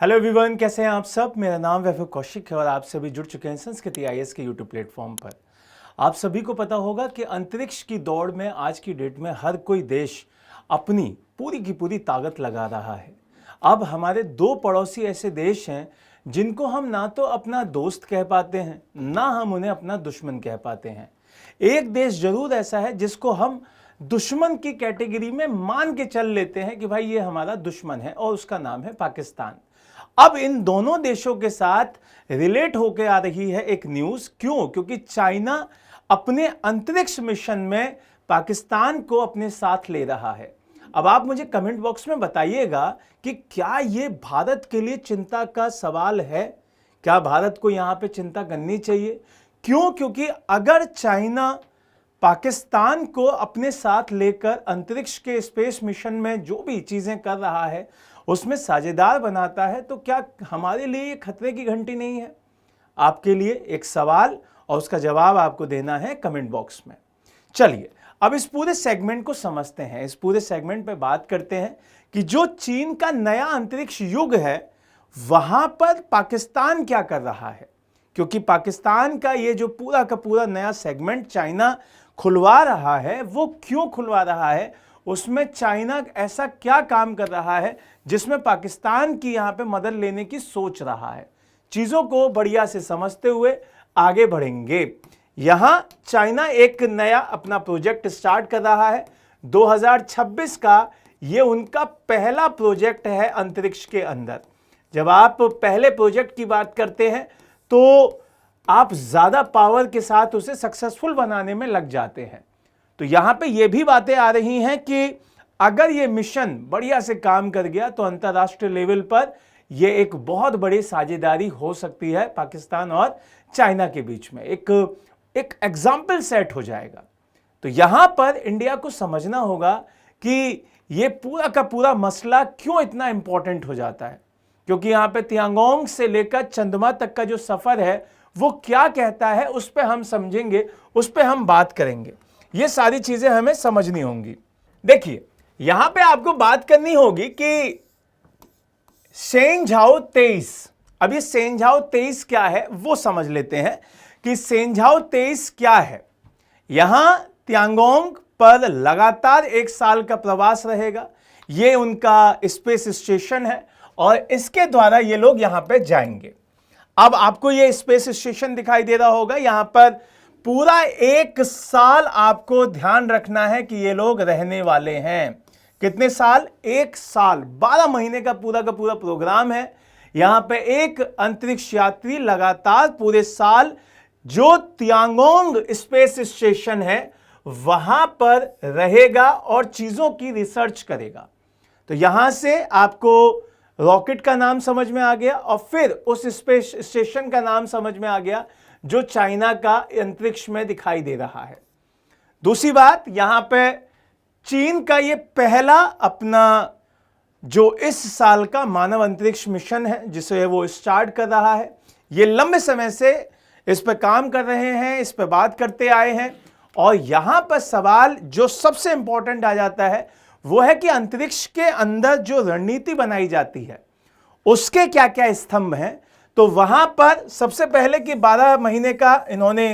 Hello everyone, कैसे हैं आप सब। मेरा नाम वैभव कौशिक है और आप सभी जुड़ चुके हैं संस्कृति आईएएस के यूट्यूब प्लेटफॉर्म पर। आप सभी को पता होगा कि अंतरिक्ष की दौड़ में आज की डेट में हर कोई देश अपनी पूरी की पूरी ताकत लगा रहा है। अब हमारे दो पड़ोसी ऐसे देश हैं जिनको हम ना तो अपना दोस्त कह पाते हैं, ना हम उन्हें अपना दुश्मन कह पाते हैं। एक देश जरूर ऐसा है जिसको हम दुश्मन की कैटेगरी में मान के चल लेते हैं कि भाई ये हमारा दुश्मन है, और उसका नाम है पाकिस्तान। अब इन दोनों देशों के साथ रिलेट होकर आ रही है एक न्यूज। क्यों? क्योंकि चाइना अपने अंतरिक्ष मिशन में पाकिस्तान को अपने साथ ले रहा है। अब आप मुझे कमेंट बॉक्स में बताइएगा कि क्या यह भारत के लिए चिंता का सवाल है? क्या भारत को यहां पे चिंता करनी चाहिए? क्यों? क्योंकि अगर चाइना पाकिस्तान को अपने साथ लेकर अंतरिक्ष के स्पेस मिशन में जो भी चीजें कर रहा है उसमें साझेदार बनाता है, तो क्या हमारे लिए ये खतरे की घंटी नहीं है? आपके लिए एक सवाल और उसका जवाब आपको देना है कमेंट बॉक्स में। चलिए अब इस पूरे सेगमेंट को समझते हैं। इस पूरे सेगमेंट पे बात करते हैं कि जो चीन का नया अंतरिक्ष युग है वहां पर पाकिस्तान क्या कर रहा है। क्योंकि पाकिस्तान का ये जो पूरा का पूरा नया सेगमेंट चाइना खुलवा रहा है, वो क्यों खुलवा रहा है, उसमें चाइना ऐसा क्या काम कर रहा है जिसमें पाकिस्तान की यहां पे मदद लेने की सोच रहा है। चीजों को बढ़िया से समझते हुए आगे बढ़ेंगे। यहां चाइना एक नया अपना प्रोजेक्ट स्टार्ट कर रहा है 2026 का। ये उनका पहला प्रोजेक्ट है अंतरिक्ष के अंदर। जब आप पहले प्रोजेक्ट की बात करते हैं तो आप ज्यादा पावर के साथ उसे सक्सेसफुल बनाने में लग जाते हैं। तो यहां पे ये भी बातें आ रही हैं कि अगर ये मिशन बढ़िया से काम कर गया तो अंतरराष्ट्रीय लेवल पर ये एक बहुत बड़ी साझेदारी हो सकती है पाकिस्तान और चाइना के बीच में। एक एग्जाम्पल सेट हो जाएगा। तो यहां पर इंडिया को समझना होगा कि ये पूरा का पूरा मसला क्यों इतना इंपॉर्टेंट हो जाता है। क्योंकि यहां पे तियांगोंग से लेकर चंद्रमा तक का जो सफर है वो क्या कहता है, उस पर हम समझेंगे, उस पर हम बात करेंगे। ये सारी चीजें हमें समझनी होंगी। देखिए यहां पे आपको बात करनी होगी कि शेनझाओ 23। अब ये शेनझाओ 23 क्या है वो समझ लेते हैं कि शेनझाओ 23 क्या है। यहां तियांगोंग पर लगातार 1 साल का प्रवास रहेगा। ये उनका स्पेस स्टेशन है और इसके द्वारा ये लोग यहां पे जाएंगे। अब आपको ये स्पेस स्टेशन दिखाई दे रहा होगा। यहां पर पूरा 1 साल आपको ध्यान रखना है कि ये लोग रहने वाले हैं। कितने साल? 1 साल, 12 महीने का पूरा प्रोग्राम है। यहां पे एक अंतरिक्ष यात्री लगातार पूरे साल जो तियांगोंग स्पेस स्टेशन है वहां पर रहेगा और चीजों की रिसर्च करेगा। तो यहां से आपको रॉकेट का नाम समझ में आ गया और फिर उस स्पेस स्टेशन का नाम समझ में आ गया जो चाइना का अंतरिक्ष में दिखाई दे रहा है। दूसरी बात, यहां पे चीन का ये पहला अपना जो इस साल का मानव अंतरिक्ष मिशन है जिसे वो स्टार्ट कर रहा है। ये लंबे समय से इस पर काम कर रहे हैं, इस पर बात करते आए हैं। और यहां पर सवाल जो सबसे इंपॉर्टेंट आ जाता है वो है कि अंतरिक्ष के अंदर जो रणनीति बनाई जाती है उसके क्या क्या स्तंभ हैं। तो वहां पर सबसे पहले कि 12 महीने का इन्होंने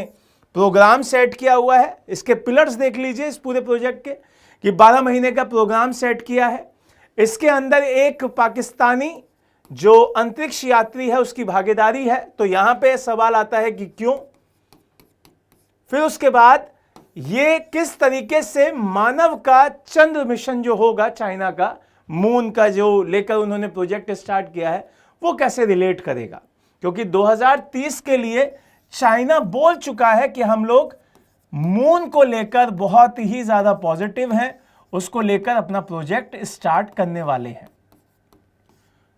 प्रोग्राम सेट किया हुआ है। इसके पिलर्स देख लीजिए इस पूरे प्रोजेक्ट के कि 12 महीने का प्रोग्राम सेट किया है। इसके अंदर एक पाकिस्तानी जो अंतरिक्ष यात्री है उसकी भागीदारी है। तो यहां पे सवाल आता है कि क्यों। फिर उसके बाद ये किस तरीके से मानव का चंद्र मिशन जो होगा चाइना का, मून का जो लेकर उन्होंने प्रोजेक्ट स्टार्ट किया है, वो कैसे रिलेट करेगा। क्योंकि 2030 के लिए चाइना बोल चुका है कि हम लोग मून को लेकर बहुत ही ज्यादा पॉजिटिव हैं, उसको लेकर अपना प्रोजेक्ट स्टार्ट करने वाले हैं।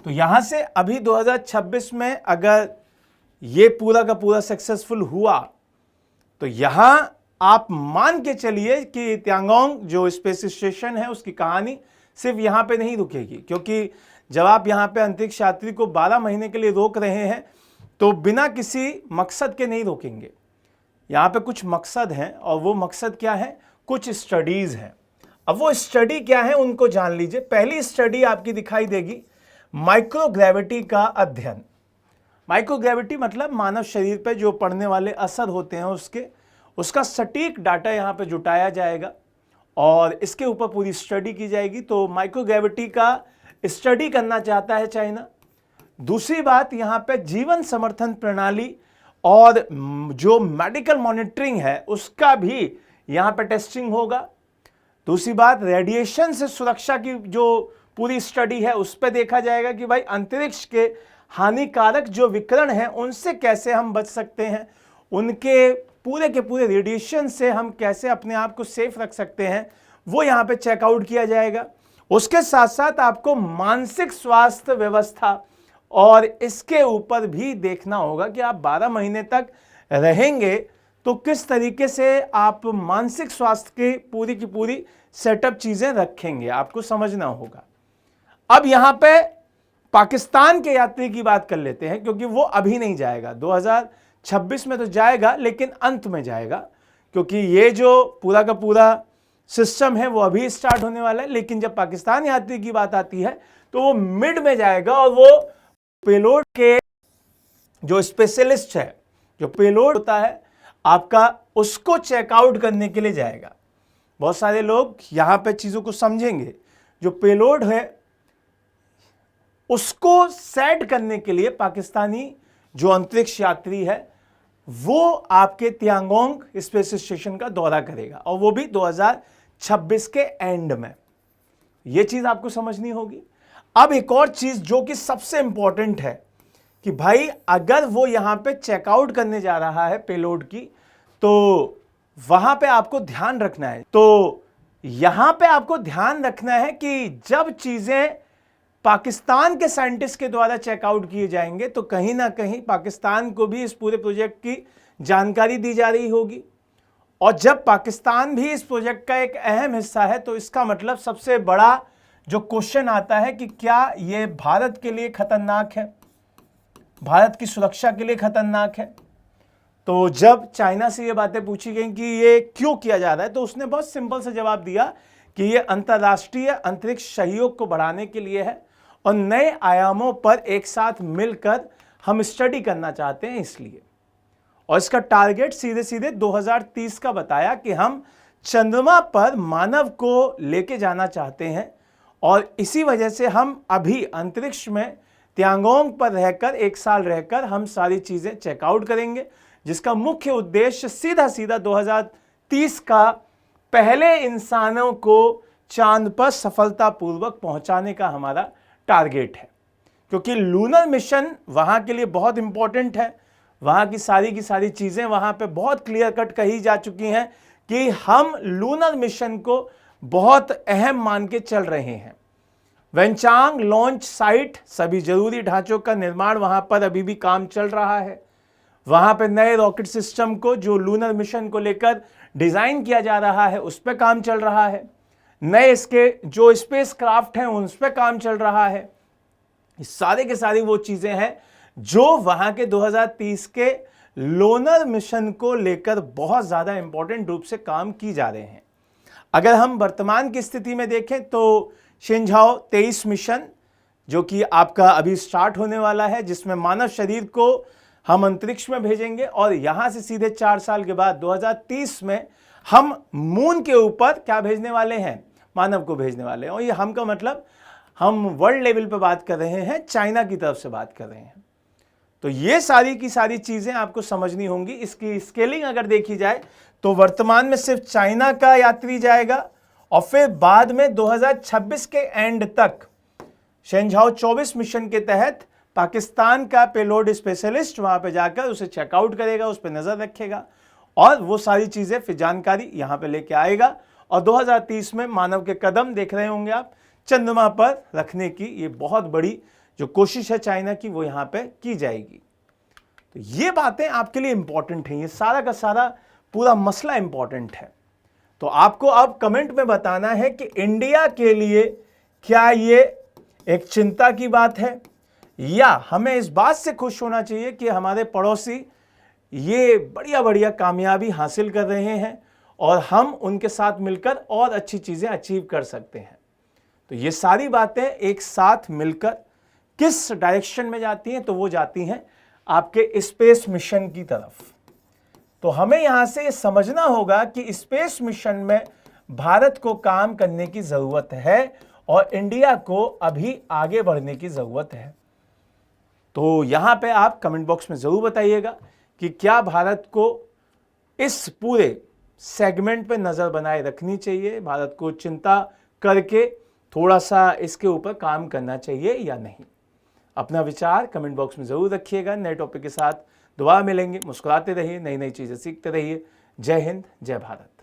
तो यहां से अभी 2026 में अगर ये पूरा का पूरा सक्सेसफुल हुआ तो यहां आप मान के चलिए कि तियांगोंग जो स्पेस स्टेशन है उसकी कहानी सिर्फ यहां पे नहीं रुकेगी। क्योंकि जब आप यहां पे अंतरिक्ष यात्री को 12 महीने के लिए रोक रहे हैं तो बिना किसी मकसद के नहीं रोकेंगे। यहां पे कुछ मकसद हैं और वो मकसद क्या है? कुछ स्टडीज हैं। अब वो स्टडी क्या है उनको जान लीजिए। पहली स्टडी आपकी दिखाई देगी माइक्रोग्रेविटी का अध्ययन। माइक्रोग्रेविटी मतलब मानव शरीर पे जो पड़ने वाले असर होते हैं उसका सटीक डाटा यहाँ पे जुटाया जाएगा और इसके ऊपर पूरी स्टडी की जाएगी। तो माइक्रोग्रेविटी का स्टडी करना चाहता है चाइना। दूसरी बात, यहाँ पे जीवन समर्थन प्रणाली और जो मेडिकल मॉनिटरिंग है उसका भी यहाँ पे टेस्टिंग होगा। दूसरी बात, रेडिएशन से सुरक्षा की जो पूरी स्टडी है उस पर देखा जाएगा कि भाई अंतरिक्ष के हानिकारक जो विकिरण हैं उनसे कैसे हम बच सकते हैं, उनके पूरे के पूरे रेडिएशन से हम कैसे अपने आप को सेफ रख सकते हैं, वो यहाँ पे चेकआउट किया जाएगा। उसके साथ साथ आपको मानसिक स्वास्थ्य व्यवस्था और इसके ऊपर भी देखना होगा कि आप 12 महीने तक रहेंगे तो किस तरीके से आप मानसिक स्वास्थ्य की पूरी सेटअप चीजें रखेंगे, आपको समझना होगा। अब यहां पे पाकिस्तान के यात्री की बात कर लेते हैं, क्योंकि वो अभी नहीं जाएगा, 2026 में तो जाएगा लेकिन अंत में जाएगा, क्योंकि ये जो पूरा का पूरा सिस्टम है वो अभी स्टार्ट होने वाला है। लेकिन जब पाकिस्तान यात्री की बात आती है तो वो मिड में जाएगा और वो पेलोड के जो स्पेशलिस्ट है, जो पेलोड होता है आपका, उसको चेकआउट करने के लिए जाएगा। बहुत सारे लोग यहां पे चीजों को समझेंगे। जो पेलोड है उसको सेट करने के लिए पाकिस्तानी जो अंतरिक्ष यात्री है वो आपके तियांगोंग स्पेस स्टेशन का दौरा करेगा और वो भी 2026 के एंड में। यह चीज आपको समझनी होगी। अब एक और चीज जो कि सबसे इंपॉर्टेंट है कि भाई अगर वो यहां पे चेकआउट करने जा रहा है पेलोड की, तो वहां पे आपको ध्यान रखना है। तो यहां पे आपको ध्यान रखना है कि जब चीजें पाकिस्तान के साइंटिस्ट के द्वारा चेकआउट किए जाएंगे तो कहीं ना कहीं पाकिस्तान को भी इस पूरे प्रोजेक्ट की जानकारी दी जा रही होगी। और जब पाकिस्तान भी इस प्रोजेक्ट का एक अहम हिस्सा है तो इसका मतलब सबसे बड़ा जो क्वेश्चन आता है कि क्या यह भारत के लिए खतरनाक है, भारत की सुरक्षा के लिए खतरनाक है। तो जब चाइना से ये बातें पूछी गई कि ये क्यों किया जा रहा है, तो उसने बहुत सिंपल सा जवाब दिया कि ये अंतर्राष्ट्रीय अंतरिक्ष सहयोग को बढ़ाने के लिए है और नए आयामों पर एक साथ मिलकर हम स्टडी करना चाहते हैं इसलिए। और इसका टारगेट सीधे सीधे 2030 का बताया कि हम चंद्रमा पर मानव को लेके जाना चाहते हैं और इसी वजह से हम अभी अंतरिक्ष में तियांगोंग पर रहकर 1 साल रहकर हम सारी चीजें चेकआउट करेंगे, जिसका मुख्य उद्देश्य सीधा सीधा 2030 का पहले इंसानों को चांद पर सफलतापूर्वक पहुंचाने का हमारा टारगेट है। क्योंकि लूनर मिशन वहां के लिए बहुत इंपॉर्टेंट है। वहां की सारी चीजें वहां पे बहुत क्लियर कट कही जा चुकी हैं कि हम लूनर मिशन को बहुत अहम मान के चल रहे हैं। वेंचांग लॉन्च साइट, सभी जरूरी ढांचों का निर्माण वहां पर अभी भी काम चल रहा है। वहां पर नए रॉकेट सिस्टम को जो लूनर मिशन को लेकर डिजाइन किया जा रहा है उस पर काम चल रहा है। नए इसके जो स्पेस क्राफ्ट हैं उस पर काम चल रहा है। सारे के सारी वो चीजें हैं जो वहां के 2030 के लूनर मिशन को लेकर बहुत ज्यादा इंपॉर्टेंट रूप से काम की जा रहे हैं। अगर हम वर्तमान की स्थिति में देखें तो शिनझाओ 23 मिशन जो कि आपका अभी स्टार्ट होने वाला है, जिसमें मानव शरीर को हम अंतरिक्ष में भेजेंगे और यहां से सीधे 4 साल के बाद 2030 में हम मून के ऊपर क्या भेजने वाले हैं, मानव को भेजने वाले हैं। और ये हम का मतलब हम वर्ल्ड लेवल पे बात कर रहे हैं, चाइना की तरफ से बात कर रहे हैं। तो ये सारी की सारी चीजें आपको समझनी होंगी। इसकी स्केलिंग अगर देखी जाए तो वर्तमान में सिर्फ चाइना का यात्री जाएगा और फिर बाद में 2026 के एंड तक शिनझाओ 24 मिशन के तहत पाकिस्तान का पेलोड स्पेशलिस्ट वहां पे जाकर उसे चेकआउट करेगा, उस पर नजर रखेगा और वो सारी चीजें फिर जानकारी यहां पे लेके आएगा। और 2030 में मानव के कदम देख रहे होंगे आप, चंद्रमा पर रखने की ये बहुत बड़ी जो कोशिश है चाइना की वो यहां पे की जाएगी। तो ये बातें आपके लिए इंपॉर्टेंट हैं, ये सारा का सारा पूरा मसला इंपॉर्टेंट है। तो आपको अब कमेंट में बताना है कि इंडिया के लिए क्या ये एक चिंता की बात है या हमें इस बात से खुश होना चाहिए कि हमारे पड़ोसी ये बढ़िया बढ़िया कामयाबी हासिल कर रहे हैं और हम उनके साथ मिलकर और अच्छी चीजें अचीव कर सकते हैं। तो ये सारी बातें एक साथ मिलकर किस डायरेक्शन में जाती हैं, तो वो जाती हैं आपके स्पेस मिशन की तरफ। तो हमें यहां से समझना होगा कि स्पेस मिशन में भारत को काम करने की जरूरत है और इंडिया को अभी आगे बढ़ने की जरूरत है। तो यहां पे आप कमेंट बॉक्स में जरूर बताइएगा कि क्या भारत को इस पूरे सेगमेंट पे नजर बनाए रखनी चाहिए, भारत को चिंता करके थोड़ा सा इसके ऊपर काम करना चाहिए या नहीं। अपना विचार कमेंट बॉक्स में जरूर रखिएगा। नए टॉपिक के साथ दोबारा मिलेंगे। मुस्कुराते रहिए, नई नई चीजें सीखते रहिए। जय हिंद, जय भारत।